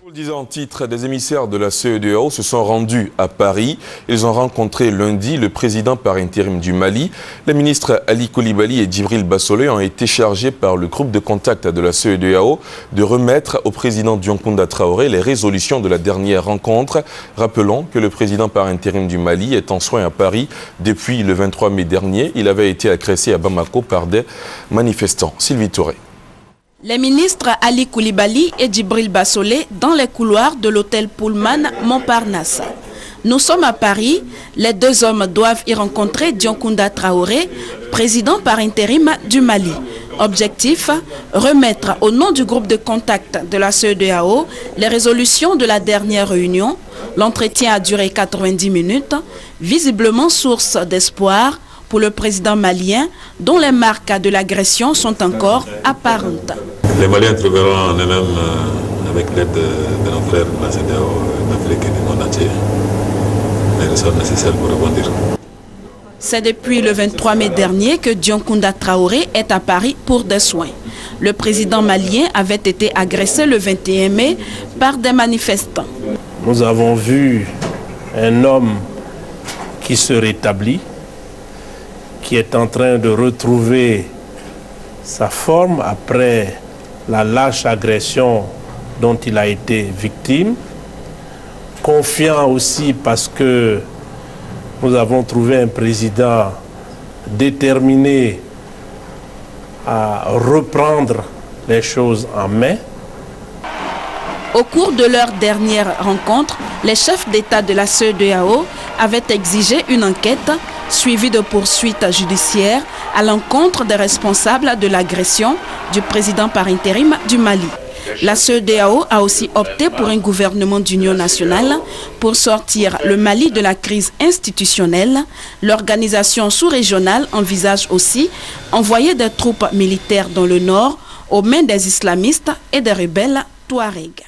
Nous le disons en titre, des émissaires de la CEDEAO se sont rendus à Paris. Ils ont rencontré lundi le président par intérim du Mali. Les ministres Ali Coulibaly et Djibril Bassolé ont été chargés par le groupe de contact de la CEDEAO de remettre au président Dioncounda Traoré les résolutions de la dernière rencontre. Rappelons que le président par intérim du Mali est en soins à Paris depuis le 23 mai dernier. Il avait été agressé à Bamako par des manifestants. Sylvie Touré. Les ministres Ali Coulibaly et Djibril Bassolé dans les couloirs de l'hôtel Pullman Montparnasse. Nous sommes à Paris. Les deux hommes doivent y rencontrer Dioncounda Traoré, président par intérim du Mali. Objectif, remettre au nom du groupe de contact de la CEDEAO les résolutions de la dernière réunion. L'entretien a duré 90 minutes, visiblement source d'espoir pour le président malien, dont les marques de l'agression sont encore apparentes. Les Maliens trouveront en eux-mêmes, avec l'aide de nos frères de la CEDEAO, d'Afrique et du monde entier, les ressources nécessaires pour rebondir. C'est depuis le 23 mai dernier que Dioncounda Traoré est à Paris pour des soins. Le président malien avait été agressé le 21 mai par des manifestants. Nous avons vu un homme qui se rétablit, qui est en train de retrouver sa forme après la lâche agression dont il a été victime. Confiant aussi parce que nous avons trouvé un président déterminé à reprendre les choses en main. Au cours de leur dernière rencontre, les chefs d'État de la CEDEAO avaient exigé une enquête suivie de poursuites judiciaires à l'encontre des responsables de l'agression du président par intérim du Mali. La CEDEAO a aussi opté pour un gouvernement d'union nationale pour sortir le Mali de la crise institutionnelle. L'organisation sous-régionale envisage aussi envoyer des troupes militaires dans le nord aux mains des islamistes et des rebelles touaregs.